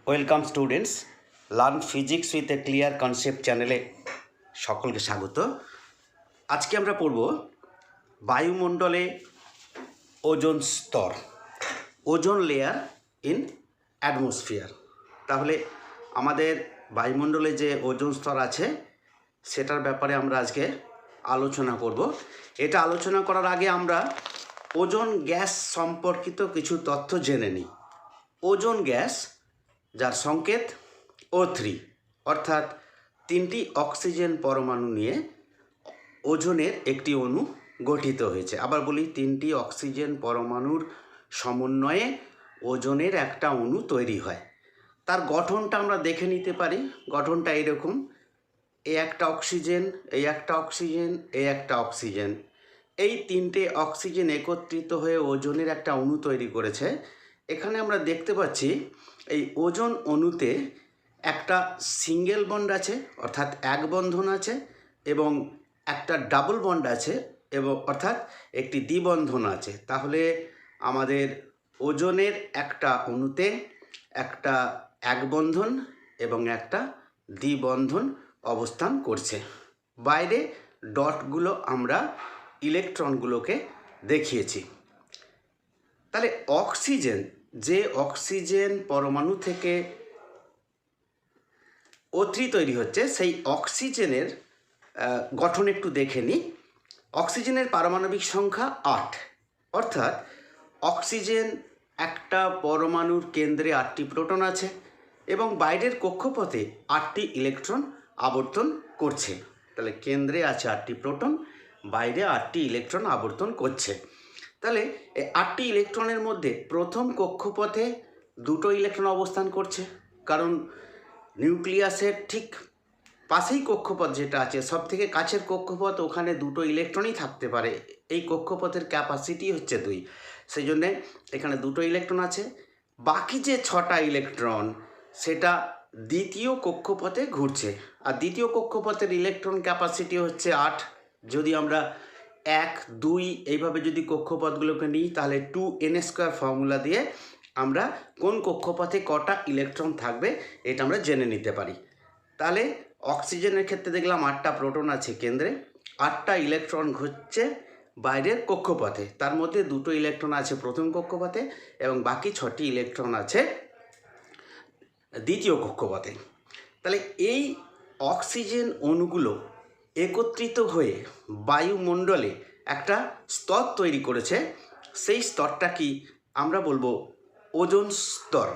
Welcome students, learn physics with a clear concept চ্যানেলে সকলকে স্বাগত। আজকে আমরা পড়ব বায়ুমণ্ডলে ওজোন স্তর, ওজোন লেয়ার ইন অ্যাটমসফিয়ার। তাহলে আমাদের বায়ুমণ্ডলে যে ওজোন স্তর আছে সেটার ব্যাপারে আমরা আজকে আলোচনা করব। এটা আলোচনা করার আগে আমরা ওজোন গ্যাস সম্পর্কিত কিছু তথ্য জেনে নিই। ওজোন গ্যাস, যার সংকেত O3, অর্থাৎ 3টি অক্সিজেন পরমাণু নিয়ে ওজোনের একটি অণু গঠিত হয়েছে। আবার বলি, 3টি অক্সিজেন পরমাণুর সমন্বয়ে ওজোনের একটা অণু তৈরি হয়। তার গঠনটা আমরা দেখে নিতে পারি। গঠনটা এরকম: এই একটা অক্সিজেন, এই একটা অক্সিজেন, এই একটা অক্সিজেন। এই 3টে অক্সিজেন একত্রিত হয়ে ওজোনের একটা অণু তৈরি করেছে। এখানে আমরা দেখতে পাচ্ছি এই ওজোন অণুতে একটা সিঙ্গেল বন্ড আছে, অর্থাৎ এক বন্ধন আছে, এবং একটা ডাবল বন্ড আছে, এবং অর্থাৎ একটি দ্বিবন্ধন আছে। তাহলে আমাদের ওজোনের একটা অণুতে একটা এক বন্ধন এবং একটা দ্বিবন্ধন অবস্থান করছে। বাইরে ডটগুলো আমরা ইলেকট্রনগুলোকে দেখিয়েছি। তাহলে অক্সিজেন, যে অক্সিজেন পরমাণু থেকে O3 তৈরি হচ্ছে, সেই অক্সিজেনের গঠন একটু দেখে নিই। অক্সিজেনের পারমাণবিক সংখ্যা 8, অর্থাৎ অক্সিজেন একটা পরমাণুর কেন্দ্রে 8টি প্রোটন আছে এবং বাইরের কক্ষপথে 8টি ইলেকট্রন আবর্তন করছে। তাহলে কেন্দ্রে আছে 8টি প্রোটন, বাইরে 8টি ইলেকট্রন আবর্তন করছে। তাহলে এই 8টি ইলেকট্রনের মধ্যে প্রথম কক্ষপথে 2টো ইলেকট্রন অবস্থান করছে, কারণ নিউক্লিয়াসের ঠিক পাশেই কক্ষপথ যেটা আছে, সব থেকে কাছের কক্ষপথ, ওখানে 2টো ইলেকট্রনই থাকতে পারে। এই কক্ষপথের ক্যাপাসিটি হচ্ছে 2, সেই জন্যে এখানে 2টো ইলেকট্রন আছে। বাকি যে 6টা ইলেকট্রন, সেটা দ্বিতীয় কক্ষপথে ঘুরছে, আর দ্বিতীয় কক্ষপথের ইলেকট্রন ক্যাপাসিটি হচ্ছে 8। যদি আমরা 1, 2 এইভাবে যদি কক্ষপথগুলোকে নিই, তাহলে 2n² ফর্মুলা দিয়ে আমরা কোন কক্ষপথে কটা ইলেকট্রন থাকবে এটা আমরা জেনে নিতে পারি। তাহলে অক্সিজেনের ক্ষেত্রে দেখলাম 8টা প্রোটন আছে কেন্দ্রে, 8টা ইলেকট্রন ঘুরছে বাইরের কক্ষপথে। তার মধ্যে 2টো ইলেকট্রন আছে প্রথম কক্ষপথে এবং বাকি 6টি ইলেকট্রন আছে দ্বিতীয় কক্ষপথে। তাহলে এই অক্সিজেন অণুগুলো একত্রিত হয়ে বায়ুমণ্ডলে একটা স্তর তৈরি করেছে। সেই স্তরটা কি আমরা বলবো ওজোন স্তর।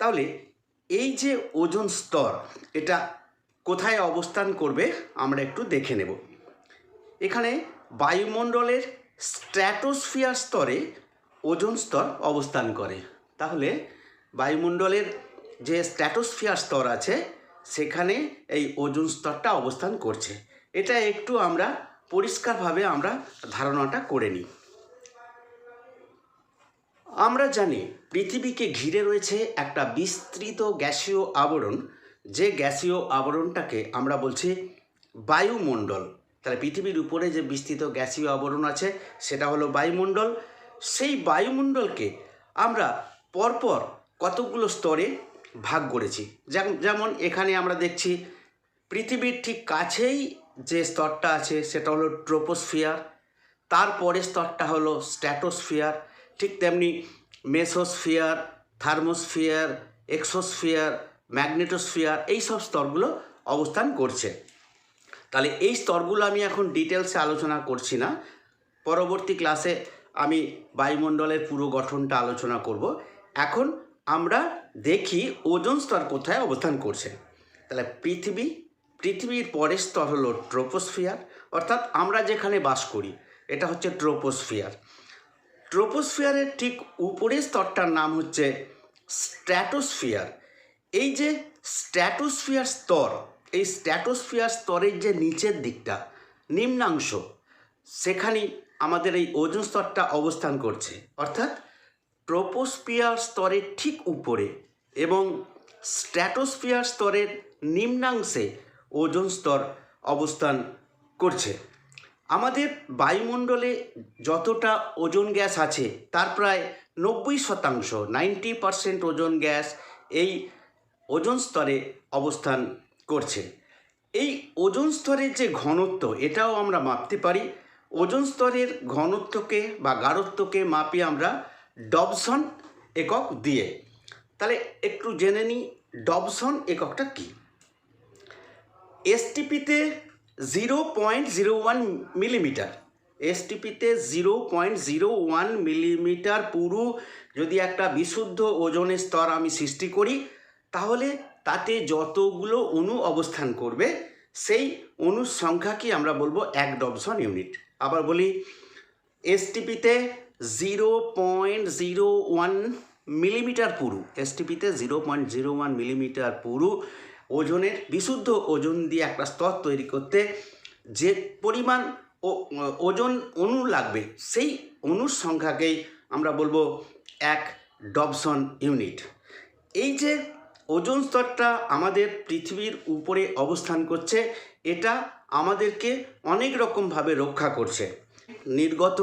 তাহলে এই যে ওজোন স্তর, এটা কোথায় অবস্থান করবে আমরা একটু দেখে নেব। এখানে বায়ুমণ্ডলের স্ট্র্যাটোস্ফিয়ার স্তরে ওজোন স্তর অবস্থান করে। তাহলে বায়ুমণ্ডলের যে স্ট্র্যাটোস্ফিয়ার স্তর আছে, সেখানে এই ওজোন স্তরটা অবস্থান করছে। এটা একটু আমরা পরিষ্কারভাবে আমরা ধারণাটা করে নিই। আমরা জানি পৃথিবীকে ঘিরে রয়েছে একটা বিস্তৃত গ্যাসীয় আবরণ, যে গ্যাসীয় আবরণটাকে আমরা বলছি বায়ুমণ্ডল। তাহলে পৃথিবীর উপরে যে বিস্তৃত গ্যাসীয় আবরণ আছে সেটা হলো বায়ুমণ্ডল। সেই বায়ুমণ্ডলকে আমরা পরপর কতগুলো স্তরে ভাগ করেছি। যেমন এখানে আমরা দেখছি পৃথিবীর ঠিক কাছেই যে স্তরটা আছে সেটা হলো ট্রোপোস্ফিয়ার, তারপরে স্তরটা হলো স্ট্র্যাটোস্ফিয়ার, ঠিক তেমনি মেসোস্ফিয়ার, থার্মোস্ফিয়ার, এক্সোস্ফিয়ার, ম্যাগনেটোস্ফিয়ার, এই সব স্তরগুলো অবস্থান করছে। তাহলে এই স্তরগুলো আমি এখন ডিটেলসে আলোচনা করছি না, পরবর্তী ক্লাসে আমি বায়ুমণ্ডলের পুরো গঠনটা আলোচনা করব। এখন আমরা দেখি ওজোন স্তর কোথায় অবস্থান করছে। তাহলে পৃথিবীর পরের স্তর হলো ট্রোপোস্ফিয়ার, অর্থাৎ আমরা যেখানে বাস করি এটা হচ্ছে ট্রোপোস্ফিয়ার। ট্রোপোস্ফিয়ারের ঠিক উপরের স্তরটার নাম হচ্ছে স্ট্র্যাটোস্ফিয়ার। এই যে স্ট্র্যাটোস্ফিয়ার স্তর, এই স্ট্র্যাটোস্ফিয়ার স্তরের যে নিচের দিকটা, নিম্নাংশ, সেখানেই আমাদের এই ওজোন স্তরটা অবস্থান করছে। অর্থাৎ ট্রোপোস্ফিয়ার স্তরের ঠিক উপরে এবং স্ট্র্যাটোস্ফিয়ার স্তরের নিম্নাংশে ওজোন স্তর অবস্থান করছে। আমাদের বায়ুমণ্ডলে যতটা ওজোন গ্যাস আছে তার প্রায় 90%, 90% ওজোন গ্যাস এই ওজোন স্তরে অবস্থান করছে। এই ওজোন স্তরের যে ঘনত্ব, এটাও আমরা মাপতে পারি। ওজোন স্তরের ঘনত্বকে বা গাঢ়ত্বকে মাপি আমরা ডবসন একক দিয়ে। তাহলে একটু জেনে নিই ডবসন এককটা কী। এসটিপিতে 0.01 মিলিমিটার, এসটিপিতে 0.01 মিলিমিটার পুরু যদি একটা বিশুদ্ধ ওজনের স্তর আমি সৃষ্টি করি, তাহলে তাতে যতগুলো অণু অবস্থান করবে সেই অণুর সংখ্যাকে আমরা বলবো 1 ডবসন ইউনিট। আবার বলি, এসটিপিতে 0.01 মিলিমিটার পুরু, এসটিপিতে 0.01 মিলিমিটার পুরু ওজনের বিশুদ্ধ ওজন দিয়ে একটা স্তর তৈরি করতে যে পরিমাণ ওজন অণু লাগবে, সেই অণুর সংখ্যাকেই আমরা বলবো 1 ডবসন ইউনিট। এই যে ওজোন স্তরটা আমাদের পৃথিবীর উপরে অবস্থান করছে, এটা আমাদেরকে অনেক রকমভাবে রক্ষা করছে। নির্গত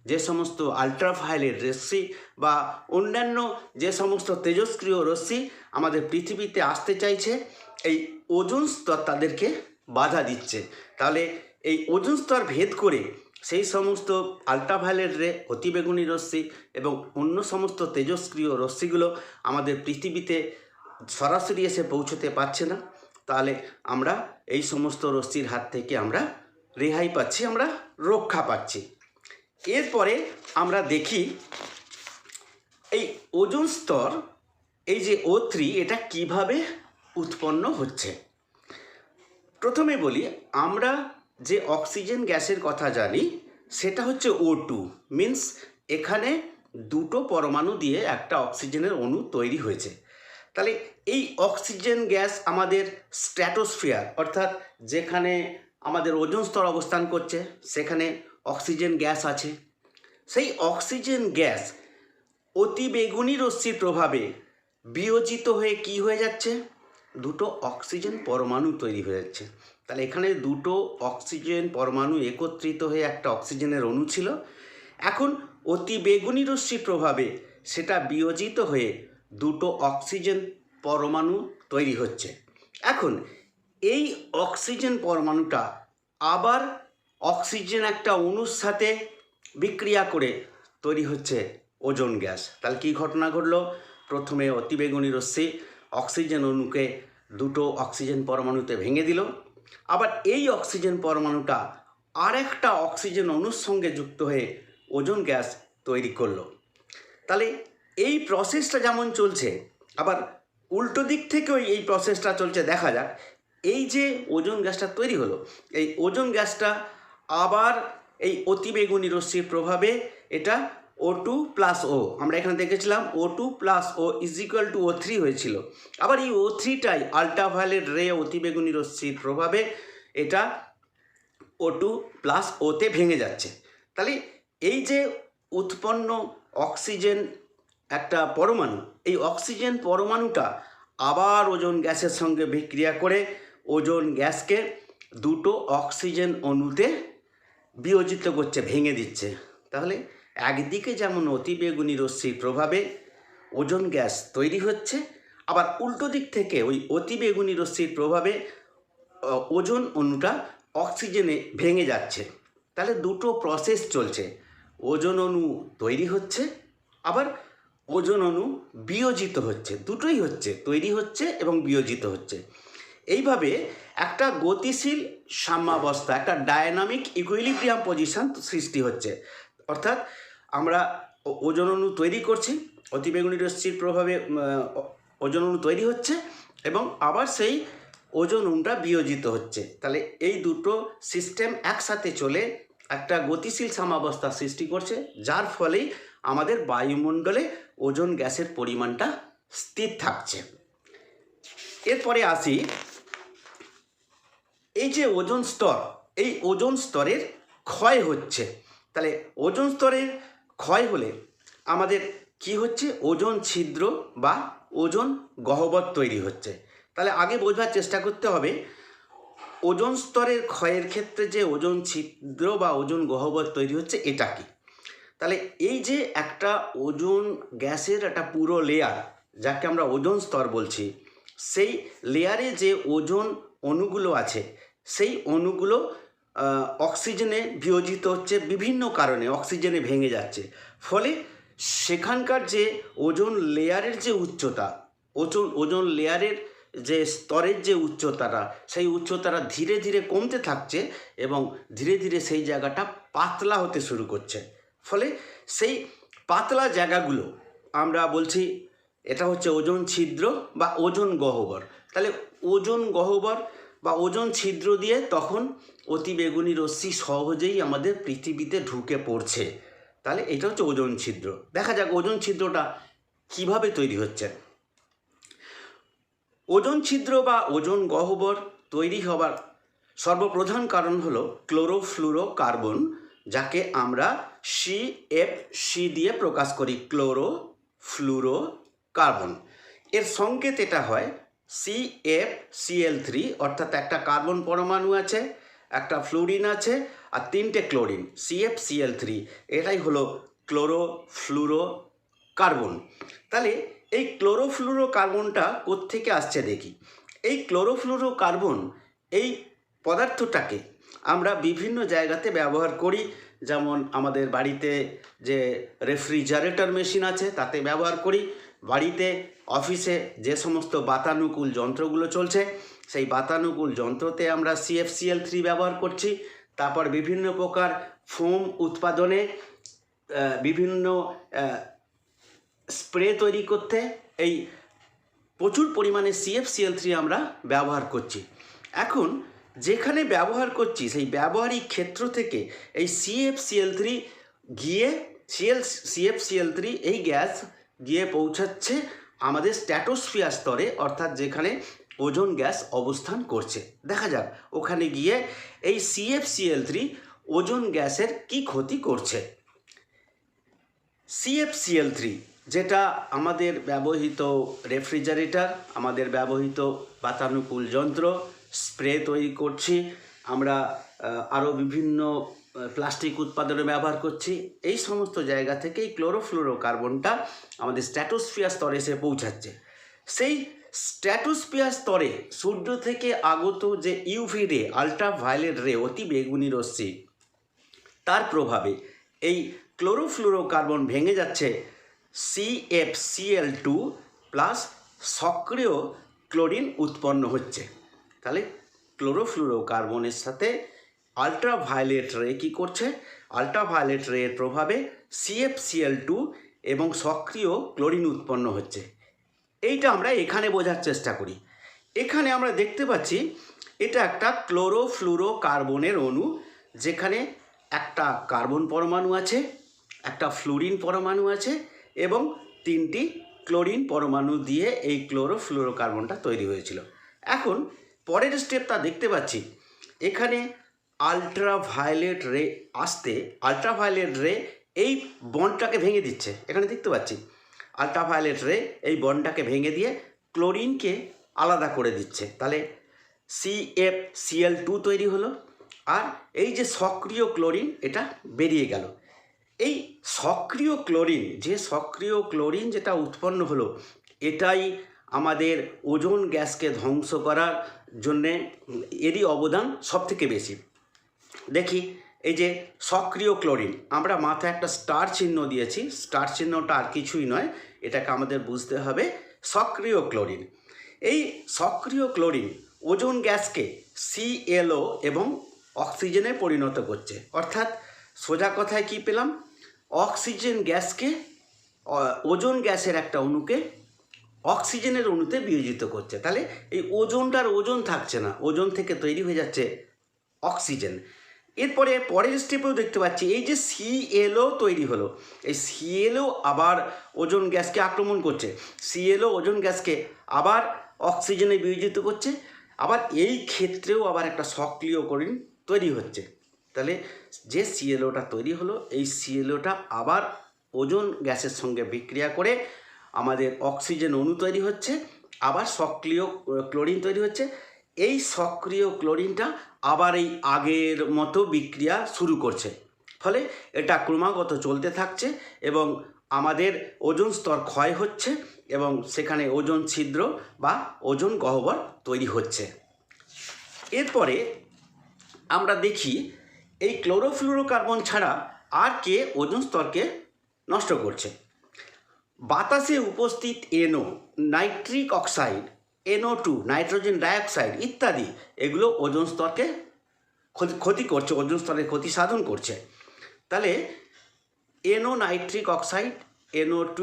যে সমস্ত আল্ট্রাভায়োলেট রশ্মি বা অন্যান্য যে সমস্ত তেজস্ক্রিয় রশ্মি আমাদের পৃথিবীতে আসতে চাইছে, এই ওজোন স্তর তাদেরকে বাধা দিচ্ছে। তাহলে এই ওজোন স্তর ভেদ করে সেই সমস্ত আল্ট্রাভায়োলেট রে, অতিবেগুনি রশ্মি এবং অন্য সমস্ত তেজস্ক্রিয় রশ্মিগুলো আমাদের পৃথিবীতে সরাসরি এসে পৌঁছতে পারছে না। তাহলে আমরা এই সমস্ত রশ্মির হাত থেকে আমরা রেহাই পাচ্ছি, আমরা রক্ষা পাচ্ছি। এরপরে আমরা দেখি এই ওজোন স্তর, এই যে O3, এটা কিভাবে উৎপন্ন হচ্ছে। প্রথমে বলি, আমরা যে অক্সিজেন গ্যাসের কথা জানি সেটা হচ্ছে O2, মিন্স এখানে দুটো পরমাণু দিয়ে একটা অক্সিজেনের অণু তৈরি হয়েছে। তাহলে এই অক্সিজেন গ্যাস আমাদের স্ট্র্যাটোস্ফিয়ার, অর্থাৎ যেখানে আমাদের ওজোন স্তর অবস্থান করছে সেখানে অক্সিজেন গ্যাস আছে। সেই অক্সিজেন গ্যাস অতিবেগুনি রশ্মির প্রভাবে বিয়োজিত হয়ে কি হয়ে যাচ্ছে, দুটো অক্সিজেন পরমাণু তৈরি হয়ে যাচ্ছে। তাহলে এখানে দুটো অক্সিজেন পরমাণু একত্রিত হয়ে একটা অক্সিজেনের অণু ছিল, এখন অতিবেগুনি রশ্মির প্রভাবে সেটা বিয়োজিত হয়ে দুটো অক্সিজেন পরমাণু তৈরি হচ্ছে। এখন এই অক্সিজেন পরমাণুটা আবার অক্সিজেন একটা অণুর সাথে বিক্রিয়া করে তৈরি হচ্ছে ওজোন গ্যাস। তাহলে কী ঘটনা ঘটলো, প্রথমে অতিবেগুনি রশ্মি অক্সিজেন অণুকে দুটো অক্সিজেন পরমাণুতে ভেঙে দিল, আবার এই অক্সিজেন পরমাণুটা আর একটা অক্সিজেন অণুর সঙ্গে যুক্ত হয়ে ওজোন গ্যাস তৈরি করলো। তাহলে এই প্রসেসটা যেমন চলছে, আবার উল্টো দিক থেকেও এই প্রসেসটা চলছে। দেখা যাক, এই যে ওজোন গ্যাসটা তৈরি হলো, এই ওজোন গ্যাসটা আবার এই অতিবেগুনি রশ্মির প্রভাবে এটা O2 প্লাস O, আমরা এখানে দেখেছিলাম O2 plus O is equal to O3 হয়েছিল। আবার এই O3টাই আল্ট্রাভায়োলেট রে অতিবেগুনি রশ্মির প্রভাবে এটা O2 প্লাস ওতে ভেঙে যাচ্ছে। তাহলে এই যে উৎপন্ন অক্সিজেন একটা পরমাণু, এই অক্সিজেন পরমাণুটা আবার ওজোন গ্যাসের সঙ্গে বিক্রিয়া করে ওজোন গ্যাসকে দুটো অক্সিজেন অণুতে বিয়োজিত করছে, ভেঙে দিচ্ছে। তাহলে একদিকে যেমন অতিবেগুনি রশ্মির প্রভাবে ওজোন গ্যাস তৈরি হচ্ছে, আবার উল্টো দিক থেকে ওই অতিবেগুনি রশ্মির প্রভাবে ওজোন অণুটা অক্সিজেনে ভেঙে যাচ্ছে। তাহলে দুটো প্রসেস চলছে, ওজোন অণু তৈরি হচ্ছে, আবার ওজোন অণু বিয়োজিত হচ্ছে, দুটোই হচ্ছে, তৈরি হচ্ছে এবং বিয়োজিত হচ্ছে। এইভাবে একটা গতিশীল সাম্যাবস্থা, একটা ডায়নামিক ইকুইলিব্রিয়াম পজিশন সৃষ্টি হচ্ছে। অর্থাৎ আমরা ওজোন অণু তৈরি করছি, অতিবেগুনি রশ্মির প্রভাবে ওজোন অণু তৈরি হচ্ছে এবং আবার সেই ওজোন অণুটা বিয়োজিত হচ্ছে। তাহলে এই দুটো সিস্টেম একসাথে চলে একটা গতিশীল সাম্যাবস্থা সৃষ্টি করছে, যার ফলেই আমাদের বায়ুমণ্ডলে ওজোন গ্যাসের পরিমাণটা স্থির থাকছে। এরপরে আসি, এই যে ওজোন স্তর, এই ওজোন স্তরের ক্ষয় হচ্ছে। তাহলে ওজোন স্তরের ক্ষয় হলে আমাদের কি হচ্ছে, ওজোন ছিদ্র বা ওজোন গহ্বর তৈরি হচ্ছে। তাহলে আগে বোঝার চেষ্টা করতে হবে ওজোন স্তরের ক্ষয়ের ক্ষেত্রে যে ওজোন ছিদ্র বা ওজোন গহ্বর তৈরি হচ্ছে এটা কি। তাহলে এই যে একটা ওজোন গ্যাসের একটা পুরো লেয়ার, যাকে আমরা ওজোন স্তর বলছি, সেই লেয়ারে যে ওজোন অণুগুলো আছে সেই অণুগুলো অক্সিজেনে বিয়োজিত হচ্ছে, বিভিন্ন কারণে অক্সিজেনে ভেঙে যাচ্ছে। ফলে সেখানকার যে ওজোন লেয়ারের যে উচ্চতা, ওজোন লেয়ারের যে স্তরের যে উচ্চতাটা, সেই উচ্চতাটা ধীরে ধীরে কমতে থাকছে এবং ধীরে ধীরে সেই জায়গাটা পাতলা হতে শুরু করছে। ফলে সেই পাতলা জায়গাগুলো আমরা বলছি এটা হচ্ছে ওজোন ছিদ্র বা ওজোন গহ্বর। তাহলে ওজোন গহ্বর বা ওজোন ছিদ্র দিয়ে তখন অতিবেগুনি রশ্মি সহজেই আমাদের পৃথিবীতে ঢুকে পড়ছে। তাহলে এটা হচ্ছে ওজোন ছিদ্র। দেখা যাক ওজোন ছিদ্রটা কিভাবে তৈরি হচ্ছে। ওজোন ছিদ্র বা ওজোন গহ্বর তৈরি হবার সর্বপ্রধান কারণ হলো ক্লোরোফ্লুরোকার্বন, যাকে আমরা CFC দিয়ে প্রকাশ করি, ক্লোরোফ্লুরোকার্বন। এর সংকেত এটা হয় CFCl3, অর্থাৎ একটা কার্বন পরমাণু আছে, একটা ফ্লুরিন আছে আর 3টে ক্লোরিন, CFCl3, এটাই হলো ক্লোরোফ্লুরোকার্বন। তাহলে এই ক্লোরোফ্লুরোকার্বনটা কোত্থেকে আসছে দেখি। এই ক্লোরোফ্লুরোকার্বন এই পদার্থটাকে আমরা বিভিন্ন জায়গাতে ব্যবহার করি, যেমন আমাদের বাড়িতে যে রেফ্রিজারেটর মেশিন আছে তাতে ব্যবহার করি, বাড়িতে অফিসে যে সমস্ত বাতানুকূল যন্ত্রগুলো চলছে সেই বাতানুকূল যন্ত্রতে আমরা CFCl3 ব্যবহার করছি। তারপর বিভিন্ন প্রকার ফোম উৎপাদনে, বিভিন্ন স্প্রে তৈরি করতে এই প্রচুর পরিমাণে CFCl3 আমরা ব্যবহার করছি। এখন যেখানে ব্যবহার করছি সেই ব্যবহারিক ক্ষেত্র থেকে এই CFCl3 গিয়ে CFCl3 এই গ্যাস গিয়ে পৌঁছাচ্ছে আমাদের স্ট্র্যাটোস্ফিয়ার স্তরে, অর্থাৎ যেখানে ওজোন গ্যাস অবস্থান করছে। দেখা যাক ওখানে গিয়ে এই CFCl3 ওজোন গ্যাসের কি ক্ষতি করছে। CFCl3 যেটা আমাদের ব্যবহৃত রেফ্রিজারেটর, আমাদের ব্যবহৃত বাতানুকূল যন্ত্র, স্প্রে তৈরি করছি আমরা, আরও বিভিন্ন প্লাস্টিক উৎপাদনে ব্যবহার করছি, এই সমস্ত জায়গা থেকে এই ক্লোরোফ্লুরোকার্বনটা আমাদের স্ট্র্যাটোস্ফিয়ার স্তরে এসে পৌঁছাচ্ছে। সেই স্ট্র্যাটোস্ফিয়ার স্তরে সূর্য থেকে আগত যে ইউভি রে, আল্ট্রাভায়োলেট রে, অতি বেগুনি রশ্মি, তার প্রভাবে এই ক্লোরোফ্লুরোকার্বন ভেঙে যাচ্ছে CFCl2 প্লাস সক্রিয় ক্লোরিন উৎপন্ন হচ্ছে। তাহলে ক্লোরোফ্লুরোকার্বনের সাথে আল্ট্রাভায়োলেট রে কী করছে, আল্ট্রাভায়োলেট রের প্রভাবে CFCl2 এবং সক্রিয় ক্লোরিন উৎপন্ন হচ্ছে। এইটা আমরা এখানে বোঝার চেষ্টা করি। এখানে আমরা দেখতে পাচ্ছি এটা একটা ক্লোরোফ্লুরোকার্বনের অণু, যেখানে একটা কার্বন পরমাণু আছে, একটা ফ্লুরিন পরমাণু আছে এবং 3টি ক্লোরিন পরমাণু দিয়ে এই ক্লোরোফ্লুরোকার্বনটা তৈরি হয়েছিল। এখন পরের স্টেপটা দেখতে পাচ্ছি, এখানে আল্ট্রাভায়োলেট রে আসতে আল্ট্রাভায়োলেট রে এই বন্ডটাকে ভেঙে দিচ্ছে। এখানে দেখতে পাচ্ছি আল্ট্রাভায়োলেট রে এই বন্ডটাকে ভেঙে দিয়ে ক্লোরিনকে আলাদা করে দিচ্ছে। তাহলে CFCl2 তৈরি হলো, আর এই যে সক্রিয় ক্লোরিন এটা বেরিয়ে গেল। এই সক্রিয় ক্লোরিন যেটা উৎপন্ন হলো, এটাই আমাদের ওজোন গ্যাসকে ধ্বংস করার জন্যে এরই অবদান সবথেকে বেশি। দেখি এই যে সক্রিয় ক্লোরিন, আমরা মাথায় একটা স্টার চিহ্ন দিয়েছি, স্টার চিহ্নটা আর কিছুই নয়, এটাকে আমাদের বুঝতে হবে সক্রিয় ক্লোরিন। এই সক্রিয় ক্লোরিন ওজোন গ্যাসকে ClO এবং অক্সিজেনে পরিণত করছে। অর্থাৎ সোজা কথায় কি পেলাম, অক্সিজেন গ্যাসকে, ওজোন গ্যাসের একটা অণুকে অক্সিজেনের অণুতে বিয়োজিত করছে। তাহলে এই ওজোনটার ওজন থাকছে না, ওজোন থেকে তৈরি হয়ে যাচ্ছে অক্সিজেন। এরপরে পরের স্টেপেও দেখতে পাচ্ছি এই যে ClO তৈরি হলো, এই ClO আবার ওজোন গ্যাসকে আক্রমণ করছে, ClO ওজোন গ্যাসকে আবার অক্সিজেনে বিয়োজিত করছে, আবার এই ক্ষেত্রেও আবার একটা সক্রিয় ক্লোরিন তৈরি হচ্ছে। তাহলে যে ClOটা তৈরি হলো, এই ClOটা আবার ওজোন গ্যাসের সঙ্গে বিক্রিয়া করে আমাদের অক্সিজেন অণু তৈরি হচ্ছে, আবার সক্রিয় ক্লোরিন তৈরি হচ্ছে। এই সক্রিয় ক্লোরিনটা আবার এই আগের মতো বিক্রিয়া শুরু করছে। ফলে এটা ক্রমাগত চলতে থাকছে এবং আমাদের ওজোন স্তর ক্ষয় হচ্ছে এবং সেখানে ওজোন ছিদ্র বা ওজোন গহ্বর তৈরি হচ্ছে। এরপরে আমরা দেখি এই ক্লোরোফ্লুরোকার্বন ছাড়া আর কে ওজোন স্তরকে নষ্ট করছে। বাতাসে উপস্থিত NO, nitric oxide, NO2, nitrogen dioxide ইত্যাদি এগুলো ওজোন স্তরকে ক্ষতি করছে, ওজোন স্তরের ক্ষতি সাধন করছে। তাহলে NO nitric oxide, NO2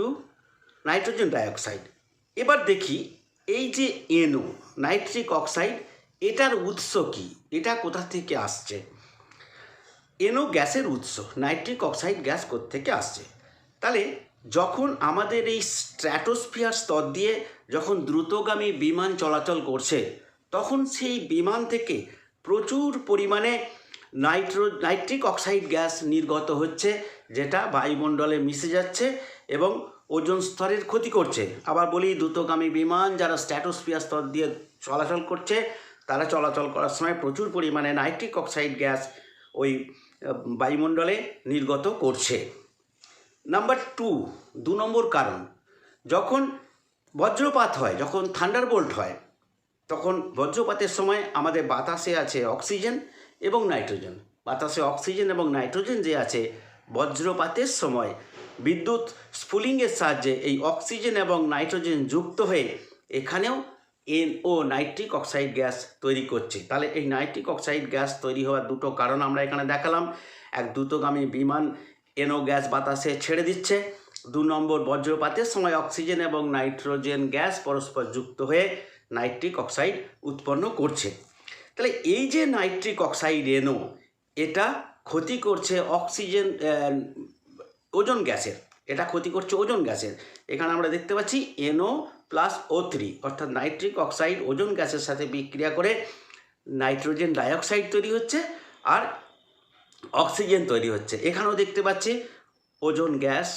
nitrogen dioxide. এবার দেখি এই যে NO নাইট্রিক অক্সাইড এটার উৎস কি, এটা কোথা থেকে আসছে? NO গ্যাসের উৎস, নাইট্রিক অক্সাইড গ্যাস কোত্থেকে আসছে? তাহলে যখন আমাদের এই স্ট্র্যাটোস্ফিয়ার স্তর দিয়ে যখন দ্রুতগামী বিমান চলাচল করছে তখন সেই বিমান থেকে প্রচুর পরিমাণে নাইট্রিক অক্সাইড গ্যাস নির্গত হচ্ছে, যেটা বায়ুমণ্ডলে মিশে যাচ্ছে এবং ওজোন স্তরের ক্ষতি করছে। আবার বলি, দ্রুতগামী বিমান যারা স্ট্র্যাটোস্ফিয়ার স্তর দিয়ে চলাচল করছে তারা চলাচল করার সময় প্রচুর পরিমাণে নাইট্রিক অক্সাইড গ্যাস ওই বায়ুমণ্ডলে নির্গত করছে। নাম্বার 2 নম্বর কারণ, যখন বজ্রপাত হয়, যখন থান্ডারবোল্ট হয়, তখন বজ্রপাতের সময় আমাদের বাতাসে আছে অক্সিজেন এবং নাইট্রোজেন। বাতাসে অক্সিজেন এবং নাইট্রোজেন যে আছে, বজ্রপাতের সময় বিদ্যুৎ স্ফুলিঙ্গের সাহায্যে এই অক্সিজেন এবং নাইট্রোজেন যুক্ত হয়ে এখানেও NO নাইট্রিক অক্সাইড গ্যাস তৈরি করছে। তাহলে এই নাইট্রিক অক্সাইড গ্যাস তৈরি হওয়ার দুটো কারণ আমরা এখানে দেখালাম। এক, দ্রুতগামী বিমান NO গ্যাস বাতাসে ছেড়ে দিচ্ছে। 2 নম্বর, বজ্রপাতের সময় অক্সিজেন এবং নাইট্রোজেন গ্যাস পরস্পর যুক্ত হয়ে নাইট্রিক অক্সাইড উৎপন্ন করছে। তাহলে এই যে নাইট্রিক অক্সাইড NO, এটা ক্ষতি করছে অক্সিজেন ওজোন গ্যাসের, এটা ক্ষতি করছে ওজোন গ্যাসের। এখানে আমরা দেখতে পাচ্ছি NO+O3 অর্থাৎ নাইট্রিক অক্সাইড ওজোন গ্যাসের সাথে বিক্রিয়া করে নাইট্রোজেন ডাইঅক্সাইড তৈরি হচ্ছে আর অক্সিজেন তৈরি হচ্ছে। এখানেও দেখতে পাচ্ছি ওজোন গ্যাস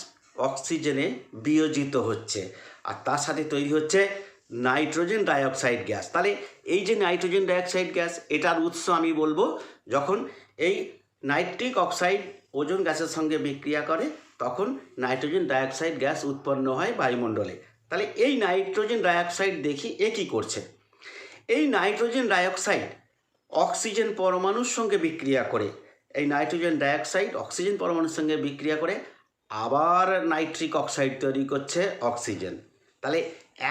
অক্সিজেনে বিয়োজিত হচ্ছে আর তার সাথে তৈরি হচ্ছে নাইট্রোজেন ডাইঅক্সাইড গ্যাস। তাহলে এই যে নাইট্রোজেন ডাইঅক্সাইড গ্যাস, এটার উৎস আমি বলবো যখন এই নাইট্রিক অক্সাইড ওজোন গ্যাসের সঙ্গে বিক্রিয়া করে তখন নাইট্রোজেন ডাইঅক্সাইড গ্যাস উৎপন্ন হয় বায়ুমণ্ডলে। তাহলে এই নাইট্রোজেন ডাইঅক্সাইড দেখি এ কী করছে। এই নাইট্রোজেন ডাইঅক্সাইড অক্সিজেন পরমাণুর সঙ্গে বিক্রিয়া করে, এই নাইট্রোজেন ডাইঅক্সাইড অক্সিজেন পরমাণুর সঙ্গে বিক্রিয়া করে আবার নাইট্রিক অক্সাইড তৈরি করছে অক্সিজেন। তাহলে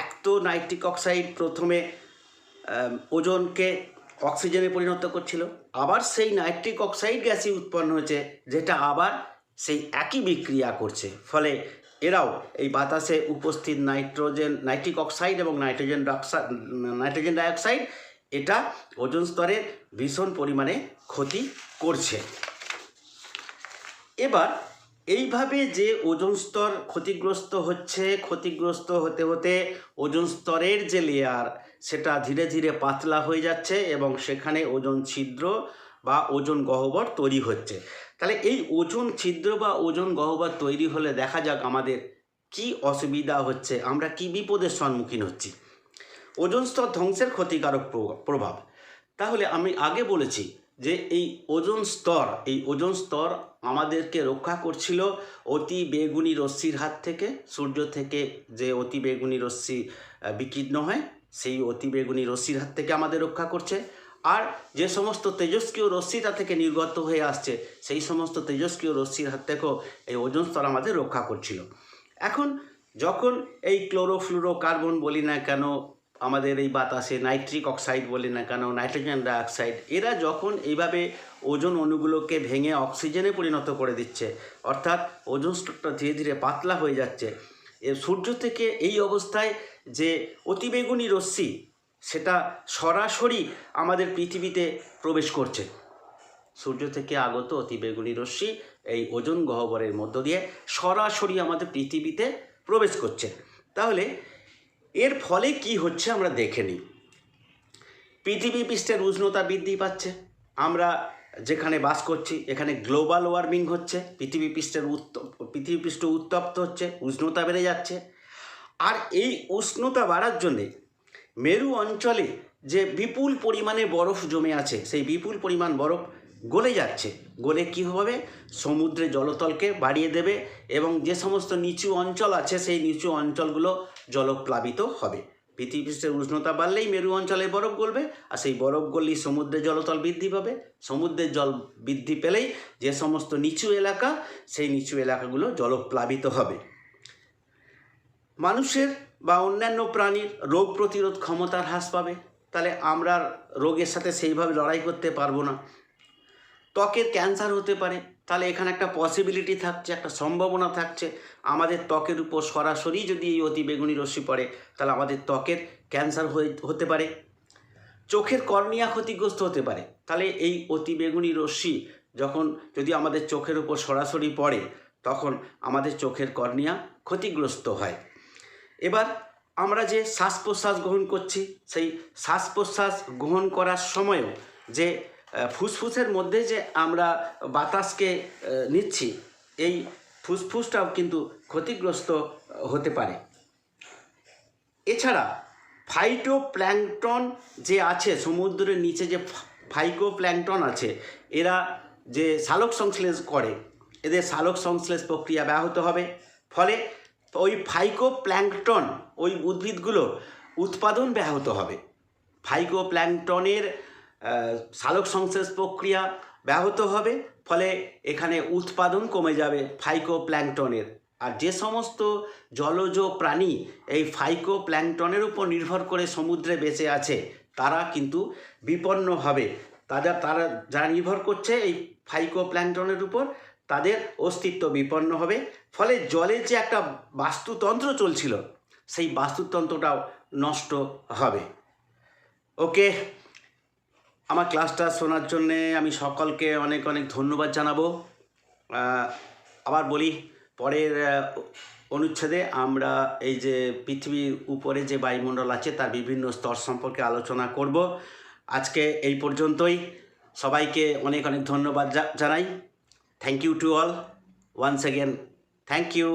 এক তো নাইট্রিক অক্সাইড প্রথমে ওজোনকে অক্সিজেনে পরিণত করছিল, আবার সেই নাইট্রিক অক্সাইড গ্যাসই উৎপন্ন হয়েছে যেটা আবার সেই একই বিক্রিয়া করছে। ফলে এরাও এই বাতাসে উপস্থিত নাইট্রিক অক্সাইড এবং নাইট্রোজেন ডাইঅক্সাইড এটা ওজোন স্তরের ভীষণ পরিমাণে ক্ষতি করছে। এবার এইভাবে যে ওজোন স্তর ক্ষতিগ্রস্ত হতে হতে ওজোন স্তরের যে লেয়ার সেটা ধীরে ধীরে পাতলা হয়ে যাচ্ছে এবং সেখানে ওজোন ছিদ্র বা ওজোন গহ্বর তৈরি হচ্ছে। তাহলে এই ওজোন ছিদ্র বা ওজোন গহ্বর তৈরি হলে দেখা যাক আমাদের কি অসুবিধা হচ্ছে, আমরা কি বিপদের সম্মুখীন হচ্ছি। ওজোন স্তর ধ্বংসের ক্ষতিকারক প্রভাব। তাহলে আমি আগে বলেছি যে এই ওজোন স্তর আমাদেরকে রক্ষা করছিল অতি বেগুনি রশ্মির হাত থেকে। সূর্য থেকে যে অতি বেগুনি রশ্মি বিকীর্ণ হয় সেই অতি বেগুনি রশ্মির হাত থেকে আমাদের রক্ষা করছে। আর যে সমস্ত তেজস্ক্রিয় রশ্মি তা থেকে নির্গত হয়ে আসছে সেই সমস্ত তেজস্ক্রিয় রশ্মির হাত থেকেও এই ওজোন স্তর আমাদের রক্ষা করছিল। এখন যখন এই ক্লোরোফ্লুরোকার্বন বলি না কেন, আমাদের এই বাতাসে নাইট্রিক অক্সাইড বলি না কেন, নাইট্রোজেন ডাইঅক্সাইড, এরা যখন এইভাবে ওজোন অণুগুলোকে ভেঙে অক্সিজেনে পরিণত করে দিচ্ছে, অর্থাৎ ওজোন স্তরটা ধীরে ধীরে পাতলা হয়ে যাচ্ছে, সূর্য থেকে এই অবস্থায় যে অতিবেগুনি রশ্মি সেটা সরাসরি আমাদের পৃথিবীতে প্রবেশ করছে। সূর্য থেকে আগত অতিবেগুনি রশ্মি এই ওজোন গহ্বরের মধ্য দিয়ে সরাসরি আমাদের পৃথিবীতে প্রবেশ করছে। তাহলে এর ফলে কি হচ্ছে আমরা দেখে নিই। পৃথিবী পৃষ্ঠের উষ্ণতা বৃদ্ধি পাচ্ছে, আমরা যেখানে বাস করছি এখানে গ্লোবাল ওয়ার্মিং হচ্ছে, পৃথিবী পৃষ্ঠ উত্তপ্ত হচ্ছে, উষ্ণতা বেড়ে যাচ্ছে। আর এই উষ্ণতা বাড়ার জন্যে মেরু অঞ্চলে যে বিপুল পরিমাণে বরফ জমে আছে সেই বিপুল পরিমাণ বরফ গলে যাচ্ছে। গলে কী হবে, সমুদ্রে জলতলকে বাড়িয়ে দেবে এবং যে সমস্ত নিচু অঞ্চল আছে সেই নিচু অঞ্চলগুলো জলপ্লাবিত হবে। পৃথিবীপৃষ্ঠের উষ্ণতা বাড়লেই মেরু অঞ্চলে বরফ গলবে, আর সেই বরফ গললেই সমুদ্রের জলতল বৃদ্ধি পাবে। সমুদ্রের জল বৃদ্ধি পেলেই যে সমস্ত নিচু এলাকা, সেই নিচু এলাকাগুলো জলপ্লাবিত হবে। মানুষের বা অন্যান্য প্রাণীর রোগ প্রতিরোধ ক্ষমতার হ্রাস পাবে, তাহলে আমরা রোগের সাথে সেইভাবে লড়াই করতে পারবো না। ত্বকের ক্যান্সার হতে পারে, তাহলে এখানে একটা পসিবিলিটি থাকছে, একটা সম্ভাবনা থাকছে আমাদের ত্বকের উপর সরাসরি যদি এই অতিবেগুনি রশ্মি পড়ে তাহলে আমাদের ত্বকের ক্যান্সার হতে পারে। চোখের কর্নিয়া ক্ষতিগ্রস্ত হতে পারে, তাহলে এই অতিবেগুনি রশ্মি যদি আমাদের চোখের উপর সরাসরি পড়ে তখন আমাদের চোখের কর্নিয়া ক্ষতিগ্রস্ত হয়। এবার আমরা যে শ্বাস প্রশ্বাস গ্রহণ করছি, সেই শ্বাস প্রশ্বাস গ্রহণ করার সময়ও যে ফুসফুসের মধ্যে যে আমরা বাতাসকে নিচ্ছি, এই ফুসফুসটাও কিন্তু ক্ষতিগ্রস্ত হতে পারে। এছাড়া ফাইটোপ্ল্যাঙ্কটন যে আছে, সমুদ্রের নিচে যে ফাইটোপ্ল্যাঙ্কটন আছে, এরা যে সালোক সংশ্লেষ করে, এদের সালোক সংশ্লেষ প্রক্রিয়া ব্যাহত হবে। ফলে ওই ফাইটোপ্ল্যাঙ্কটন, ওই উদ্ভিদগুলোর উৎপাদন ব্যাহত হবে। ফাইটোপ্ল্যাঙ্কটনের সালোক সংশ্লেষ প্রক্রিয়া ব্যাহত হবে, ফলে এখানে উৎপাদন কমে যাবে ফাইটোপ্ল্যাঙ্কটনের। আর যে সমস্ত জলজ প্রাণী এই ফাইটোপ্ল্যাঙ্কটনের উপর নির্ভর করে সমুদ্রে বেঁচে আছে, তারা কিন্তু বিপন্ন হবে। তারা যারা নির্ভর করছে এই ফাইটোপ্ল্যাঙ্কটনের উপর, তাদের অস্তিত্ব বিপন্ন হবে। ফলে জলের যে একটা বাস্তুতন্ত্র চলছিল, সেই বাস্তুতন্ত্রটাও নষ্ট হবে। ওকে, আমার ক্লাসটা শোনার জন্যে আমি সকলকে অনেক অনেক ধন্যবাদ জানাবো। আবার বলি, পরের অনুচ্ছেদে আমরা এই যে পৃথিবীর উপরে যে বায়ুমণ্ডল আছে তার বিভিন্ন স্তর সম্পর্কে আলোচনা করব। আজকে এই পর্যন্তই। সবাইকে অনেক অনেক ধন্যবাদ জানাই। Thank you to all once again. Thank you.